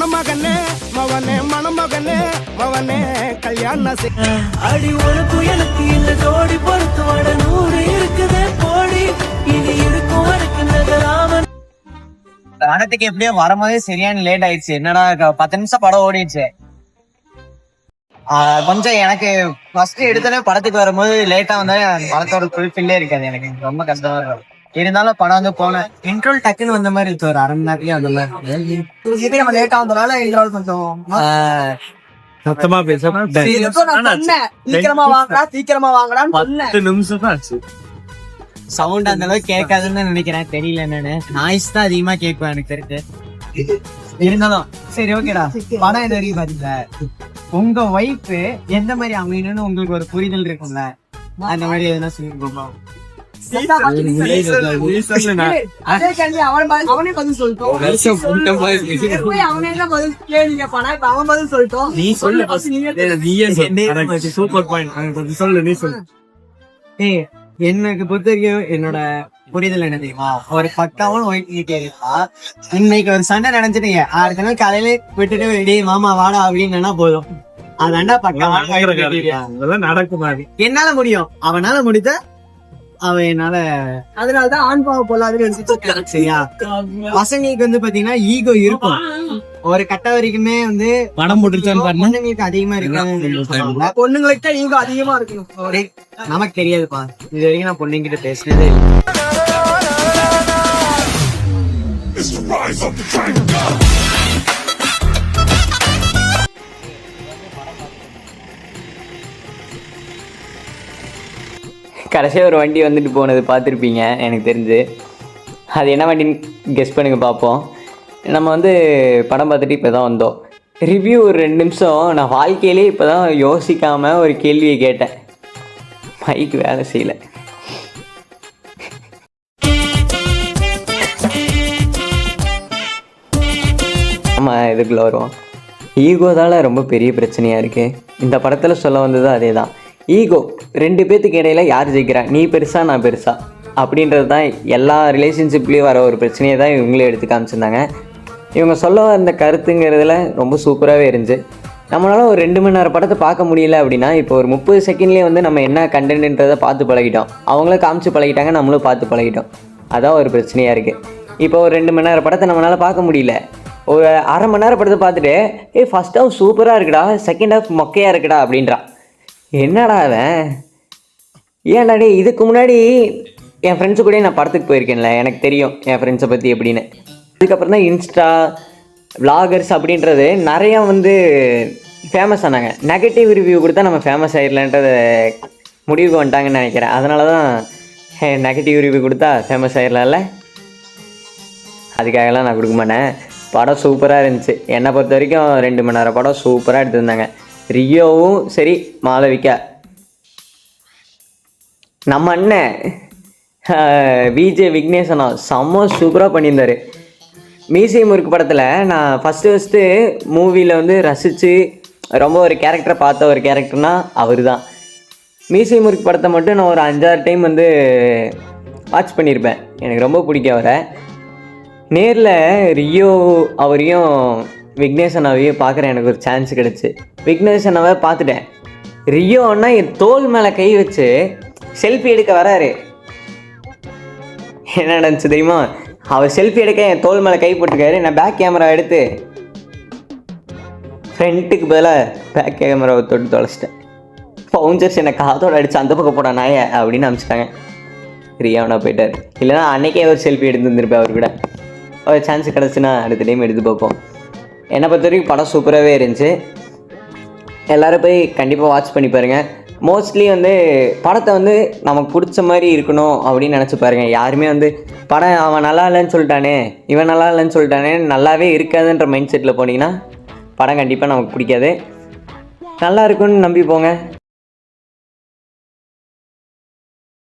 மணமகனே மவனே மணமகனே மவனே கல்யாண அடி உனக்கு எனக்கு இந்த ஜோடி பொறுத்து வட 100 இருக்குது போடி இனி இருக்கும் எனக்கு ராமன் படத்துக்கு எப்படியோ வரும்போதே சரியான லேட் ஆயிடுச்சு. என்னடா 10 நிமிஷம் படம் ஓடிடுச்சு. கொஞ்சம் எனக்கு ஃபர்ஸ்ட் எடுத்தோடனே படத்துக்கு வரும்போது லேட்டா வந்தா படத்தோட ஃபுல்ஃபில்லே இருக்காது. எனக்கு ரொம்ப கஷ்டமா இருக்கும். இருந்தாலும் படம் வந்து போனேன் இன்ட்ரோல் டக்குன்னு வந்த மாதிரி இருக்கு. ஒரு 1/2 மணி நேரத்துலயே அந்த மாதிரி நம்ம லேட்டா வந்தனால இன்ட்ரோல் கொஞ்சம் சத்தமா பேச சீக்கிரமா வாங்கடான்னு 10 நிமிஷம் தான் ஆச்சு. சவுண்ட் அந்த அளவுக்கு கேட்காதுன்னு நினைக்கிறேன். தெரியல என்னன்னு. நாய்ஸ் தான் அதிகமா கேட்கும் எனக்கு தெரிஞ்சு. இருந்தாலும் சரி ஓகேடா. படம் இது வரைக்கும் பாத்தீங்களா? உங்க ஒய்ஃப் எந்த மாதிரி அமையணும்னு உங்களுக்கு ஒரு புரிதல் இருக்கும்ல, அந்த மாதிரி எதுனா சொல்லிருக்கோமா? அவனே பதில் சொல்லிட்டோம். நீ சூப்பர் பாயிண்ட் சொல்லு. நீ சொல்லு. எனக்கு பொறுத்த வரைக்கும் என்னோட புரிதல் என்ன தெரியுமா, ஒரு பக்காவும் ஒய்ஃப் கிட்டே இருக்கா. இன்னைக்கு ஒரு சண்டை நினைச்சிட்டீங்க, அடுத்த நாள் காலையில விட்டுட்டு டேய் மாமா வாடா அப்படின்னு போதும். அதாண்டா பக்காவான நடக்குமா? என்னால முடியும், அவனால முடித்த அவன் என்னால. அதனாலதான் ஆண் பாவ பொல்லாதுன்னு சரியா. பசங்களுக்கு வந்து பாத்தீங்கன்னா ஈகோ இருக்கும். ஒரு கட்ட வரைக்குமே வந்து படம் போட்டுருச்சான்னு பொண்ணுங்களுக்கு அதிகமா இருக்காங்க. பொண்ணுங்களுக்கு ஈகோ அதிகமா இருக்கணும். நமக்கு தெரியாதுப்பா. இது வரைக்கும் நான் பொண்ணுங்கிட்ட பேசினதே இல்லை. கடைசியாக ஒரு வண்டி வந்துட்டு போனது பார்த்துருப்பீங்க எனக்கு தெரிஞ்சு. அது என்ன வண்டின்னு கெஸ் பண்ணுங்க பார்ப்போம். நம்ம வந்து படம் பார்த்துட்டு இப்போ தான் வந்தோம். ரிவ்யூ ஒரு 2 நிமிஷம். நான் வாழ்க்கையிலே இப்போ தான் யோசிக்காமல் ஒரு கேள்வியை கேட்டேன். மைக் வேலை செய்யலை. ஆமாம், இதுக்குள்ளே வருவோம். ஈகோதால் ரொம்ப பெரிய பிரச்சனையாக இருக்குது. இந்த படத்தில் சொல்ல வந்தது அதே தான். ஈகோ 2 பேர்த்துக்கு இடையில யார் ஜெயிக்கிறா, நீ பெருசா நான் பெருசா அப்படின்றது தான் எல்லா ரிலேஷன்ஷிப்லேயும் வர ஒரு பிரச்சனையை தான் இவங்களே எடுத்து காமிச்சிருந்தாங்க. இவங்க சொல்ல வந்த கருத்துங்கிறதுல ரொம்ப சூப்பராகவே இருந்துச்சு. நம்மளால ஒரு 2 மணி நேரம் படத்தை பார்க்க முடியல அப்படின்னா, இப்போ ஒரு 30 செகண்ட்லேயே வந்து நம்ம என்ன கண்டென்ட்ன்றதை பார்த்து பழகிட்டோம். அவங்களும் காமிச்சு பழகிட்டாங்க, நம்மளும் பார்த்து பழகிட்டோம். அதான் ஒரு பிரச்சனையாக இருக்குது. இப்போ ஒரு 2 மணி நேரம் படத்தை நம்மளால் பார்க்க முடியல. ஒரு 1/2 மணி நேரம் படத்தை பார்த்துட்டு ஃபர்ஸ்ட் ஹாஃப் சூப்பராக இருக்குடா, செகண்ட் ஹாஃப் மொக்கையாக இருக்குடா அப்படின்றான். என்னடா அவன்? ஏன்டாடே, இதுக்கு முன்னாடி என் ஃப்ரெண்ட்ஸு கூட நான் படத்துக்கு போயிருக்கேன்ல, எனக்கு தெரியும் என் ஃப்ரெண்ட்ஸை பற்றி எப்படின்னு. அதுக்கப்புறம் தான் இன்ஸ்டா விளாகர்ஸ் அப்படின்றது நிறையா வந்து ஃபேமஸ் ஆனாங்க. நெகட்டிவ் ரிவ்யூ கொடுத்தா நம்ம ஃபேமஸ் ஆகிடலான்றத முடிவுக்கு வந்துட்டாங்கன்னு நினைக்கிறேன். அதனால தான் நெகட்டிவ் ரிவ்யூ கொடுத்தா ஃபேமஸ் ஆகிடலாம்ல, அதுக்காகலாம் நான் கொடுக்க மாட்டேன். படம் சூப்பராக இருந்துச்சு. என்னை பொறுத்த வரைக்கும் 2 மணி நேரம் படம் சூப்பராக எடுத்துருந்தாங்க. ரியோவும் சரி, மாளவிகா, நம்ம அண்ணன் விஜே விக்னேசனா செம்ம சூப்பராக பண்ணியிருந்தார். மீசை முறுக்கு படத்தில் நான் ஃபஸ்ட்டு மூவியில் வந்து ரசித்து ரொம்ப ஒரு கேரக்டரை பார்த்த ஒரு கேரக்டர்னால் அவர் தான். மீசை முறுக்கு படத்தை மட்டும் நான் ஒரு 5-6 டைம் வந்து வாட்ச் பண்ணியிருப்பேன். எனக்கு ரொம்ப பிடிக்கும் அவரை. நேரில் ரியோ அவரையும் விக்னேசனாவையும் பார்க்குற எனக்கு ஒரு சான்ஸ் கிடச்சி. விக்னேசனாவை பார்த்துட்டேன். ரியோன்னா என் தோல் மேலே கை வச்சு செல்ஃபி எடுக்க வராரு. என்ன நடந்துச்சு தெரியுமா? அவர் செல்ஃபி எடுக்க என் தோல் மேலே கை போட்டுருக்காரு. நான் பேக் கேமரா எடுத்து ஃப்ரண்ட்டுக்கு பதிலாக பேக் கேமராவை தொட்டு தொலைச்சிட்டேன். பவுஞ்சர்ஸ் என்னை காதோடு அடித்து அந்த பக்கம் போட நாய அப்படின்னு அனுப்பிச்சிட்டாங்க. ரியாவனா போயிட்டார். இல்லைனா அன்றைக்கே ஒரு செல்ஃபி எடுத்து வந்துருப்பேன் அவர் கூட. ஒரு சான்ஸ் கிடச்சுன்னா அடுத்த டைம் எடுத்து பார்ப்போம். என்னை பொறுத்த வரைக்கும் படம் சூப்பராகவே இருந்துச்சு. எல்லோரும் போய் கண்டிப்பாக வாட்ச் பண்ணி பாருங்கள். மோஸ்ட்லி வந்து படத்தை வந்து நமக்கு பிடிச்ச மாதிரி இருக்கணும் அப்படின்னு நினச்சி பாருங்கள். யாருமே வந்து படம் அவன் நல்லா இல்லைன்னு சொல்லிட்டானே, இவன் நல்லா இல்லைன்னு சொல்லிட்டானே, நல்லாவே இருக்காதுன்ற மைண்ட் செட்டில் போனீங்கன்னா படம் கண்டிப்பாக நமக்கு பிடிக்காது. நல்லா இருக்குன்னு நம்பி போங்க.